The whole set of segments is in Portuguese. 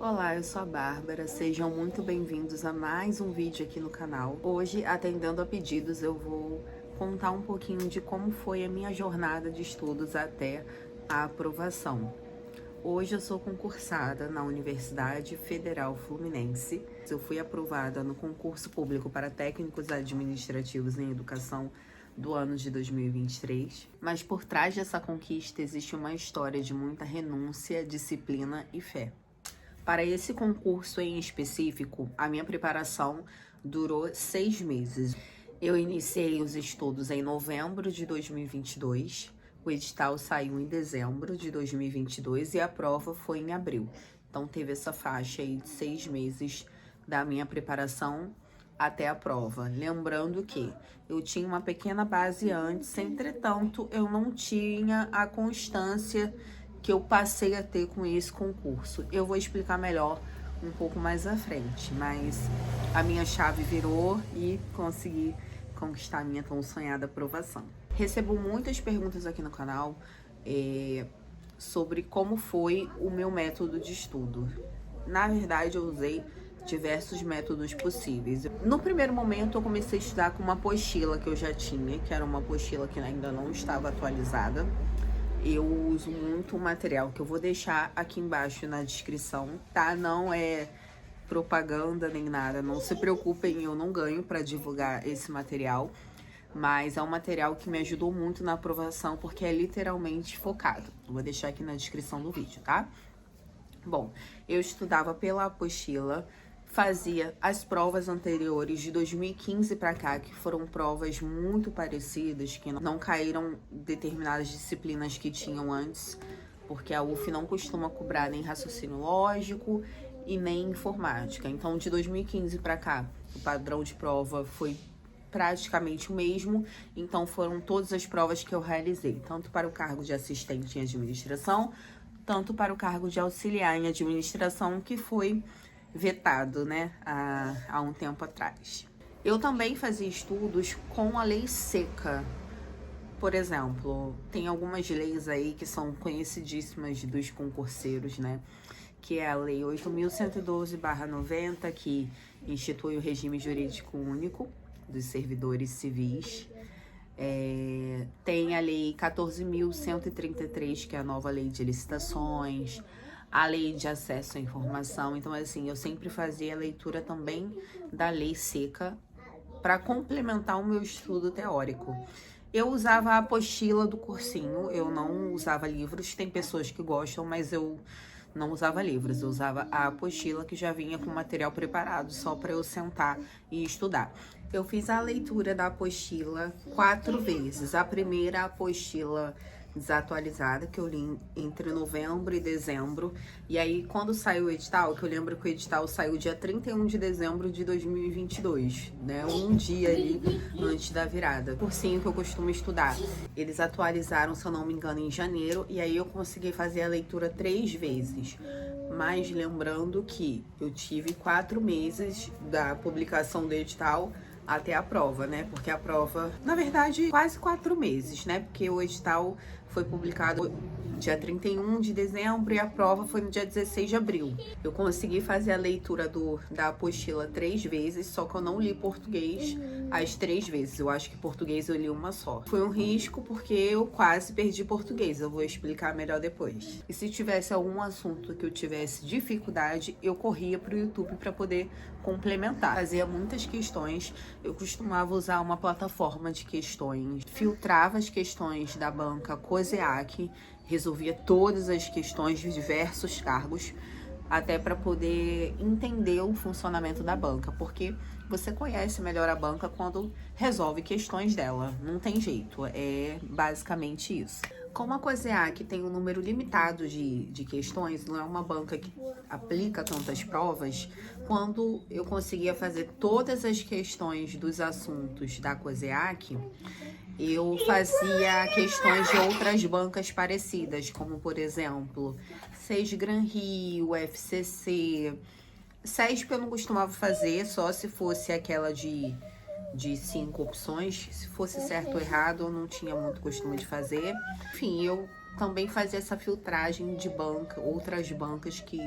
Olá, eu sou a Bárbara, sejam muito bem-vindos a mais um vídeo aqui no canal. Hoje, atendendo a pedidos, eu vou contar um pouquinho de como foi a minha jornada de estudos até a aprovação. Hoje eu sou concursada na Universidade Federal Fluminense. Eu fui aprovada no concurso público para técnicos administrativos em educação do ano de 2023, mas por trás dessa conquista existe uma história de muita renúncia, disciplina e fé. Para esse concurso em específico, a minha preparação durou 6 meses. Eu iniciei os estudos em novembro de 2022, o edital saiu em dezembro de 2022 e a prova foi em abril. Então teve essa faixa aí de 6 meses da minha preparação até a prova. Lembrando que eu tinha uma pequena base antes, entretanto eu não tinha a constância que eu passei a ter com esse concurso. Eu vou explicar melhor um pouco mais à frente, mas a minha chave virou e consegui conquistar a minha tão sonhada aprovação. Recebo muitas perguntas aqui no canal sobre como foi o meu método de estudo. Na verdade, eu usei diversos métodos possíveis. No primeiro momento, eu comecei a estudar com uma apostila que eu já tinha, que era uma apostila que ainda não estava atualizada. Eu uso muito material que eu vou deixar aqui embaixo na descrição, tá? Não é propaganda nem nada, não se preocupem, eu não ganho para divulgar esse material, mas é um material que me ajudou muito na aprovação porque é literalmente focado. Eu vou deixar aqui na descrição do vídeo, tá? Bom, eu estudava pela apostila, fazia as provas anteriores de 2015 para cá, que foram provas muito parecidas, que não caíram determinadas disciplinas que tinham antes, porque a UF não costuma cobrar nem raciocínio lógico e nem informática. Então, de 2015 para cá, o padrão de prova foi praticamente o mesmo, então foram todas as provas que eu realizei, tanto para o cargo de assistente em administração, tanto para o cargo de auxiliar em administração, que foi vetado, né, há um tempo atrás. Eu também fazia estudos com a lei seca. Por exemplo, tem algumas leis aí que são conhecidíssimas dos concurseiros, né, que é a lei 8.112/90, que institui o regime jurídico único dos servidores civis. Tem a lei 14.133, que é a nova lei de licitações, a lei de acesso à informação. Então, assim, eu sempre fazia a leitura também da lei seca para complementar o meu estudo teórico. Eu usava a apostila do cursinho, eu não usava livros. Tem pessoas que gostam, mas eu não usava livros. Eu usava a apostila que já vinha com material preparado, só para eu sentar e estudar. Eu fiz a leitura da apostila 4 vezes. A primeira apostila desatualizada, que eu li entre novembro e dezembro. E aí, quando saiu o edital, que eu lembro que o edital saiu dia 31 de dezembro de 2022, né? Um dia ali antes da virada. Cursinho que eu costumo estudar. Eles atualizaram, se eu não me engano, em janeiro. E aí eu consegui fazer a leitura 3 vezes. Mas lembrando que eu tive 4 meses da publicação do edital até a prova, né? Porque a prova, na verdade, quase 4 meses, né? Porque o edital foi publicado dia 31 de dezembro e a prova foi no dia 16 de abril. Eu consegui fazer a leitura da apostila 3 vezes, só que eu não li português as 3 vezes. Eu acho que português eu li uma só. Foi um risco porque eu quase perdi português. Eu vou explicar melhor depois. E se tivesse algum assunto que eu tivesse dificuldade, eu corria pro YouTube para poder complementar. Fazia muitas questões. Eu costumava usar uma plataforma de questões, filtrava as questões da banca COSEAC, resolvia todas as questões de diversos cargos, até para poder entender o funcionamento da banca, porque você conhece melhor a banca quando resolve questões dela, não tem jeito, é basicamente isso. Como a COSEAC tem um número limitado de questões, não é uma banca que aplica tantas provas, quando eu conseguia fazer todas as questões dos assuntos da COSEAC, eu fazia questões de outras bancas parecidas, como, por exemplo, Sesgran Rio, FCC. CESP eu não costumava fazer, só se fosse aquela de 5 opções. Se fosse certo ou errado, eu não tinha muito costume de fazer. Enfim, eu também fazer essa filtragem de banca, outras bancas que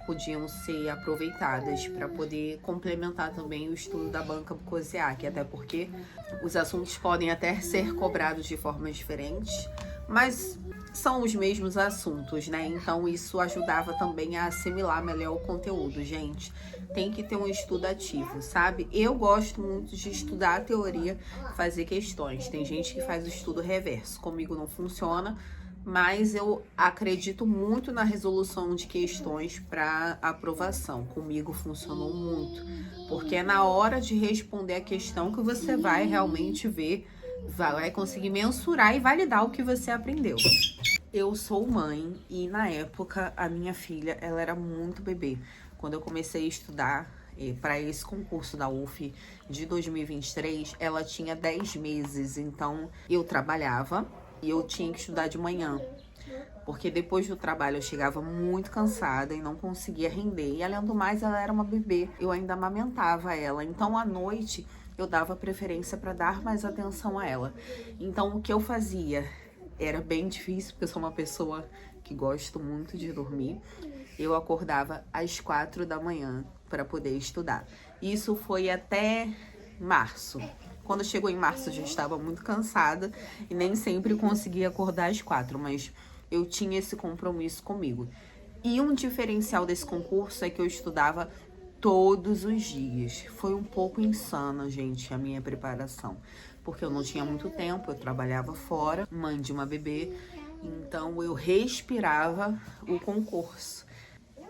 podiam ser aproveitadas para poder complementar também o estudo da banca COSEAC, até porque os assuntos podem até ser cobrados de formas diferentes, mas são os mesmos assuntos, né? Então isso ajudava também a assimilar melhor o conteúdo, gente. Tem que ter um estudo ativo, sabe? Eu gosto muito de estudar a teoria, fazer questões. Tem gente que faz o estudo reverso, comigo não funciona, mas eu acredito muito na resolução de questões para aprovação. Comigo funcionou muito, porque é na hora de responder a questão que você vai realmente ver, vai conseguir mensurar e validar o que você aprendeu. Eu sou mãe e na época a minha filha, ela era muito bebê. Quando eu comecei a estudar para esse concurso da UF de 2023, ela tinha 10 meses, então eu trabalhava e eu tinha que estudar de manhã, porque depois do trabalho eu chegava muito cansada e não conseguia render. E além do mais, ela era uma bebê, eu ainda amamentava ela, então à noite eu dava preferência para dar mais atenção a ela. Então o que eu fazia era bem difícil, porque eu sou uma pessoa que gosto muito de dormir. Eu acordava às 4 da manhã para poder estudar. Isso foi até março. Quando chegou em março, eu já estava muito cansada e nem sempre conseguia acordar às 4, mas eu tinha esse compromisso comigo. E um diferencial desse concurso é que eu estudava todos os dias. Foi um pouco insana, gente, a minha preparação, porque eu não tinha muito tempo, eu trabalhava fora, mãe de uma bebê, então eu respirava o concurso.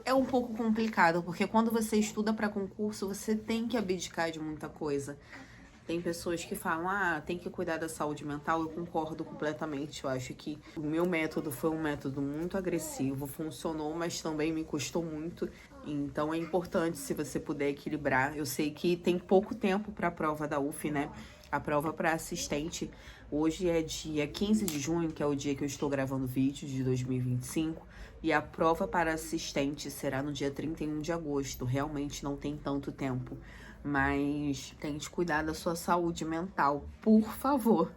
É um pouco complicado, porque quando você estuda para concurso, você tem que abdicar de muita coisa. Tem pessoas que falam, tem que cuidar da saúde mental. Eu concordo completamente. Eu acho que o meu método foi um método muito agressivo, funcionou, mas também me custou muito. Então é importante, se você puder equilibrar. Eu sei que tem pouco tempo para a prova da UF, né? A prova para assistente hoje é dia 15 de junho, que é o dia que eu estou gravando o vídeo de 2025. E a prova para assistente será no dia 31 de agosto. Realmente não tem tanto tempo. Mas tente cuidar da sua saúde mental, por favor.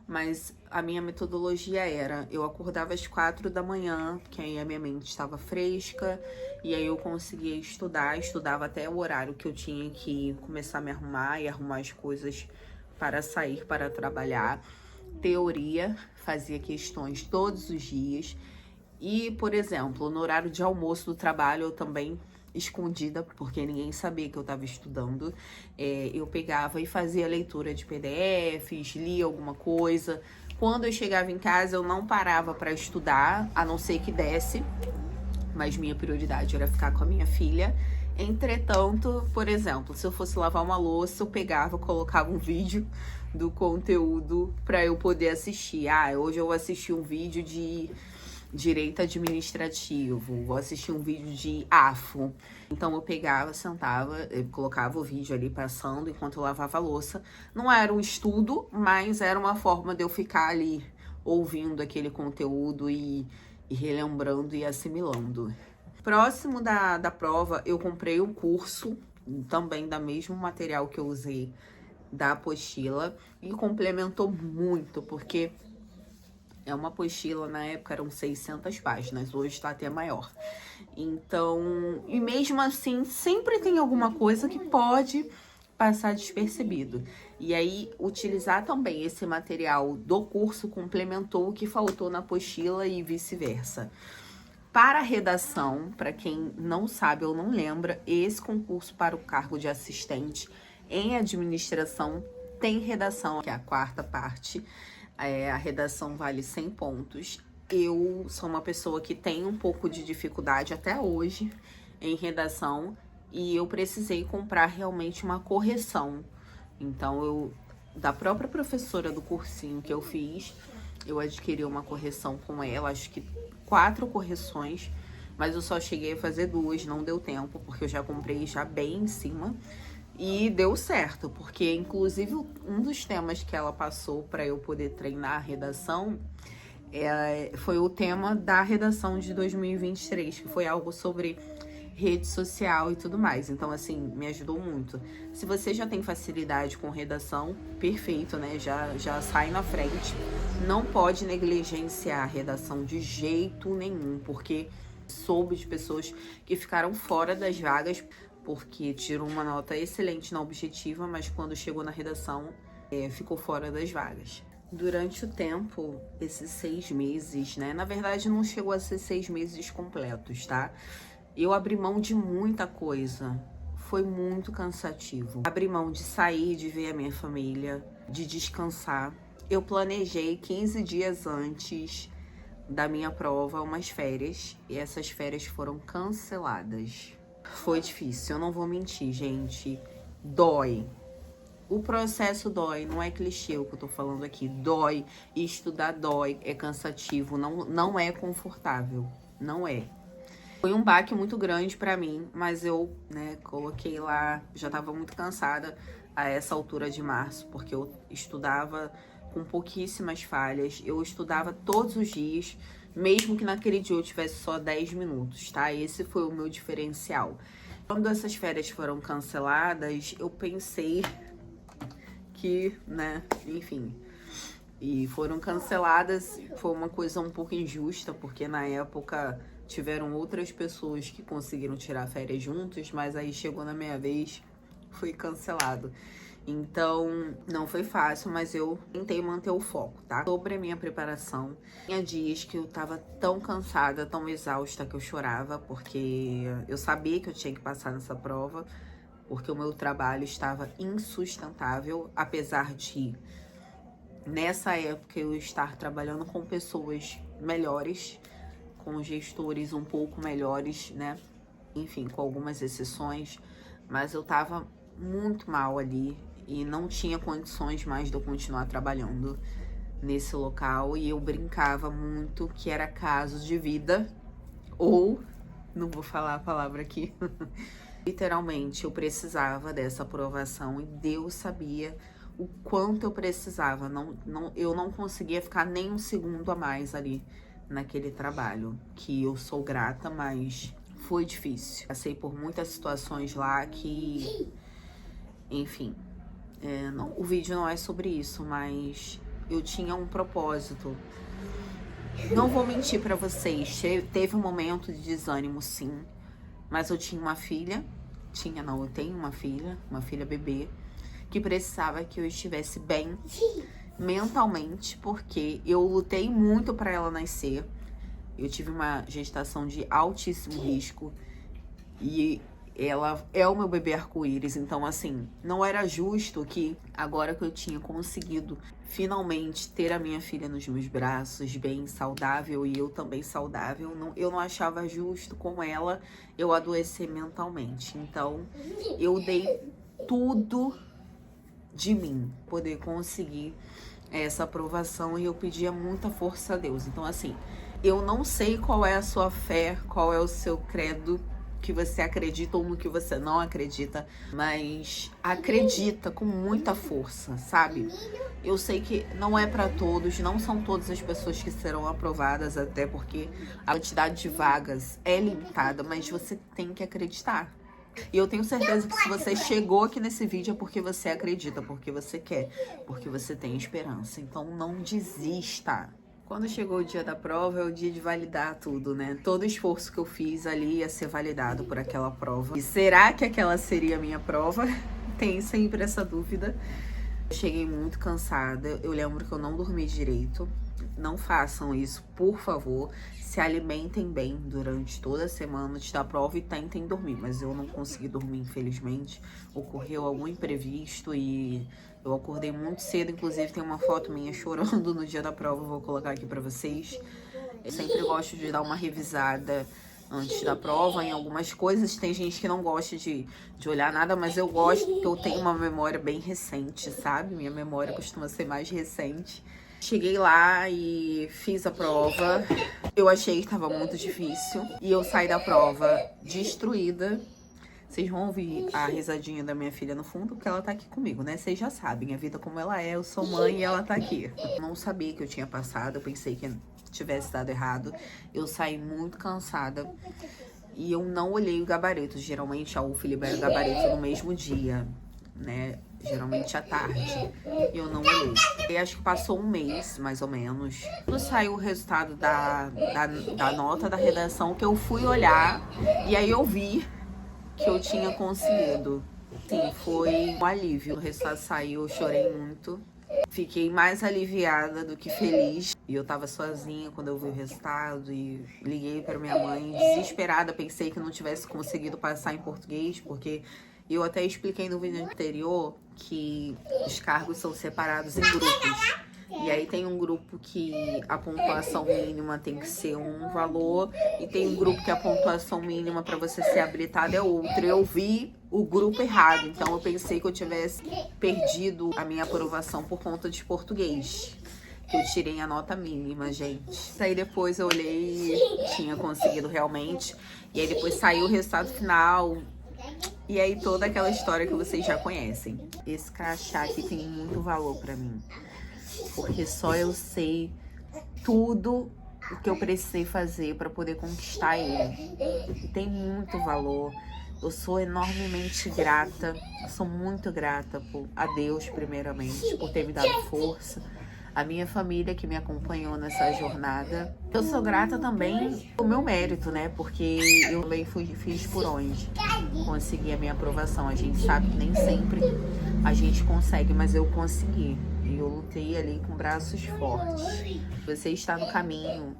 Mas a minha metodologia era, eu acordava às 4 da manhã, que aí a minha mente estava fresca, e aí eu conseguia estudar, estudava até o horário que eu tinha que começar a me arrumar e arrumar as coisas para sair para trabalhar. Teoria, fazia questões todos os dias. E, por exemplo, no horário de almoço do trabalho, eu também, escondida, porque ninguém sabia que eu estava estudando, eu pegava e fazia leitura de PDFs, lia alguma coisa. Quando eu chegava em casa, eu não parava para estudar, a não ser que desse, mas minha prioridade era ficar com a minha filha. Entretanto, por exemplo, se eu fosse lavar uma louça, eu pegava, colocava um vídeo do conteúdo para eu poder assistir. Hoje eu vou assistir um vídeo de direito administrativo, vou assistir um vídeo de AFO. Então eu pegava, sentava, eu colocava o vídeo ali passando enquanto eu lavava a louça. Não era um estudo, mas era uma forma de eu ficar ali ouvindo aquele conteúdo e relembrando e assimilando. Próximo da prova, eu comprei um curso, também da mesmo material que eu usei da apostila, e complementou muito, porque é uma apostila, na época eram 600 páginas, hoje tá até maior. Então, e mesmo assim, sempre tem alguma coisa que pode passar despercebido. E aí, utilizar também esse material do curso complementou o que faltou na apostila e vice-versa. Para a redação, para quem não sabe ou não lembra, esse concurso para o cargo de assistente em administração tem redação, que é a quarta parte. A redação vale 100 pontos. Eu sou uma pessoa que tem um pouco de dificuldade até hoje em redação e eu precisei comprar realmente uma correção. Então, da própria professora do cursinho que eu fiz, eu adquiri uma correção com ela, acho que 4 correções, mas eu só cheguei a fazer 2, não deu tempo, porque eu já comprei já bem em cima. E deu certo, porque inclusive um dos temas que ela passou para eu poder treinar a redação foi o tema da redação de 2023, que foi algo sobre rede social e tudo mais. Então, assim, me ajudou muito. Se você já tem facilidade com redação, perfeito, né? Já sai na frente. Não pode negligenciar a redação de jeito nenhum, porque soube de pessoas que ficaram fora das vagas porque tirou uma nota excelente na objetiva, mas quando chegou na redação, ficou fora das vagas. Durante o tempo, esses 6 meses, né? Na verdade, não chegou a ser 6 meses completos, tá? Eu abri mão de muita coisa. Foi muito cansativo. Abri mão de sair, de ver a minha família, de descansar. Eu planejei 15 dias antes da minha prova umas férias. E essas férias foram canceladas. Foi difícil, eu não vou mentir, gente. Dói. O processo dói, não é clichê o que eu tô falando aqui. Dói, e estudar dói, é cansativo, não é confortável, não é. Foi um baque muito grande pra mim, mas eu, né, coloquei lá, já tava muito cansada a essa altura de março, porque eu estudava com pouquíssimas falhas, eu estudava todos os dias, mesmo que naquele dia eu tivesse só 10 minutos, tá? Esse foi o meu diferencial. Quando essas férias foram canceladas, eu pensei que, né, enfim, e foram canceladas. Foi uma coisa um pouco injusta, porque na época tiveram outras pessoas que conseguiram tirar férias juntos, mas aí chegou na minha vez, foi cancelado. Então, não foi fácil, mas eu tentei manter o foco, tá? Sobre a minha preparação, tinha dias que eu tava tão cansada, tão exausta que eu chorava, porque eu sabia que eu tinha que passar nessa prova, porque o meu trabalho estava insustentável, apesar de, nessa época, eu estar trabalhando com pessoas melhores, com gestores um pouco melhores, né? Enfim, com algumas exceções, mas eu tava muito mal ali e não tinha condições mais de eu continuar trabalhando nesse local, e eu brincava muito que era caso de vida, ou, não vou falar a palavra aqui, literalmente eu precisava dessa aprovação e Deus sabia o quanto eu precisava. Eu não conseguia ficar nem um segundo a mais ali naquele trabalho, que eu sou grata, mas foi difícil. Passei por muitas situações lá que, enfim, o vídeo não é sobre isso, mas eu tinha um propósito. Não vou mentir pra vocês, teve um momento de desânimo, sim, mas eu tinha uma filha, eu tenho uma filha bebê, que precisava que eu estivesse bem mentalmente, porque eu lutei muito pra ela nascer. Eu tive uma gestação de altíssimo risco e ela é o meu bebê arco-íris, então assim, não era justo que agora que eu tinha conseguido finalmente ter a minha filha nos meus braços, bem saudável, e eu também saudável, eu não achava justo com ela eu adoecer mentalmente. Então eu dei tudo de mim, poder conseguir essa aprovação, e eu pedia muita força a Deus. Então assim, eu não sei qual é a sua fé, qual é o seu credo, que você acredita ou no que você não acredita, mas acredita com muita força, sabe? Eu sei que não é pra todos, não são todas as pessoas que serão aprovadas, até porque a quantidade de vagas é limitada, mas você tem que acreditar. E eu tenho certeza que se você chegou aqui nesse vídeo é porque você acredita, porque você quer, porque você tem esperança. Então não desista. Quando chegou o dia da prova, é o dia de validar tudo, né? Todo esforço que eu fiz ali ia ser validado por aquela prova. E será que aquela seria a minha prova? Tem sempre essa dúvida. Eu cheguei muito cansada. Eu lembro que eu não dormi direito. Não façam isso, por favor. Se alimentem bem durante toda a semana antes da prova e tentem dormir. Mas eu não consegui dormir, infelizmente. Ocorreu algum imprevisto e eu acordei muito cedo. Inclusive tem uma foto minha chorando no dia da prova, eu vou colocar aqui pra vocês. Eu sempre gosto de dar uma revisada antes da prova em algumas coisas. Tem gente que não gosta de olhar nada, mas eu gosto, porque eu tenho uma memória bem recente, sabe? Minha memória costuma ser mais recente. Cheguei lá e fiz a prova. Eu achei que estava muito difícil. E eu saí da prova destruída. Vocês vão ouvir a risadinha da minha filha no fundo, porque ela tá aqui comigo, né? Vocês já sabem a vida como ela é. Eu sou mãe e ela tá aqui. Eu não sabia que eu tinha passado. Eu pensei que tivesse dado errado. Eu saí muito cansada. e eu não olhei o gabarito. Geralmente a UF libera o gabarito no mesmo dia, né? Geralmente à tarde. E eu não olhei. E acho que passou um mês, mais ou menos. Quando saiu o resultado da nota da redação, que eu fui olhar, e aí eu vi que eu tinha conseguido. Sim, foi um alívio. O resultado saiu, eu chorei muito. Fiquei mais aliviada do que feliz. E eu tava sozinha quando eu vi o resultado e liguei para minha mãe desesperada. Pensei que não tivesse conseguido passar em português, porque eu até expliquei no vídeo anterior que os cargos são separados em grupos. E aí tem um grupo que a pontuação mínima tem que ser um valor e tem um grupo que a pontuação mínima para você ser habilitado é outro. Eu vi o grupo errado, então eu pensei que eu tivesse perdido a minha aprovação por conta de português. Que eu tirei a nota mínima, gente. Aí depois eu olhei e tinha conseguido realmente. E aí depois saiu o resultado final. E aí toda aquela história que vocês já conhecem. Esse crachá aqui tem muito valor pra mim. Porque só eu sei tudo o que eu precisei fazer pra poder conquistar ele. E tem muito valor. Eu sou enormemente grata. Eu sou muito grata a Deus, primeiramente, por ter me dado força. A minha família que me acompanhou nessa jornada. Eu sou grata também pelo meu mérito, né? Porque eu também fiz por onde consegui a minha aprovação. A gente sabe que nem sempre a gente consegue, mas eu consegui. E eu lutei ali com braços fortes. Você está no caminho.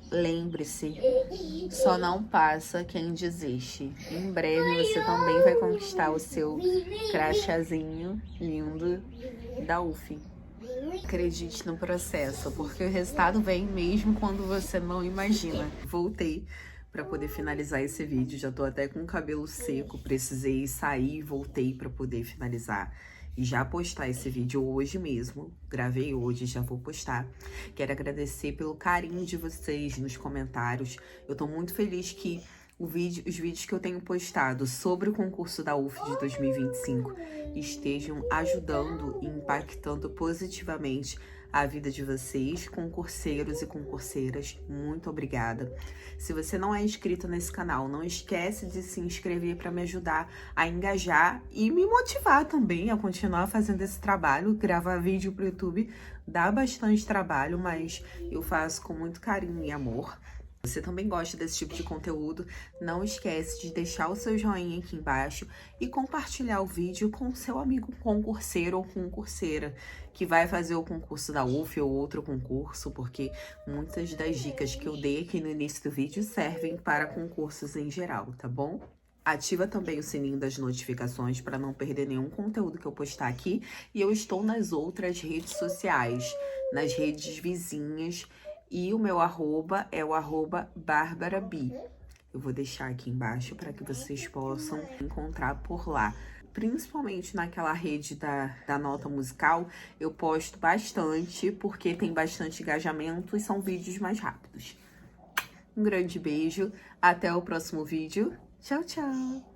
Lembre-se, só não passa quem desiste. Em breve você também vai conquistar o seu crachazinho lindo da UF. Acredite no processo, porque o resultado vem mesmo quando você não imagina. Voltei para poder finalizar esse vídeo, já tô até com o cabelo seco, precisei sair e voltei para poder finalizar. E já postar esse vídeo hoje mesmo, gravei hoje, já vou postar. Quero agradecer pelo carinho de vocês nos comentários. Eu tô muito feliz que os vídeos que eu tenho postado sobre o concurso da UF de 2025 estejam ajudando e impactando positivamente a vida de vocês, concurseiros e concurseiras. Muito obrigada. Se você não é inscrito nesse canal, não esquece de se inscrever para me ajudar a engajar e me motivar também a continuar fazendo esse trabalho. Gravar vídeo para o YouTube dá bastante trabalho, mas eu faço com muito carinho e amor. Você também gosta desse tipo de conteúdo, não esquece de deixar o seu joinha aqui embaixo e compartilhar o vídeo com seu amigo concurseiro ou concurseira que vai fazer o concurso da UF ou outro concurso, porque muitas das dicas que eu dei aqui no início do vídeo servem para concursos em geral, tá bom? Ativa também o sininho das notificações para não perder nenhum conteúdo que eu postar aqui. E eu estou nas outras redes sociais, nas redes vizinhas. E o meu arroba é o @barbarabi. Eu vou deixar aqui embaixo para que vocês possam encontrar por lá. Principalmente naquela rede da nota musical, eu posto bastante, porque tem bastante engajamento e são vídeos mais rápidos. Um grande beijo, até o próximo vídeo. Tchau, tchau!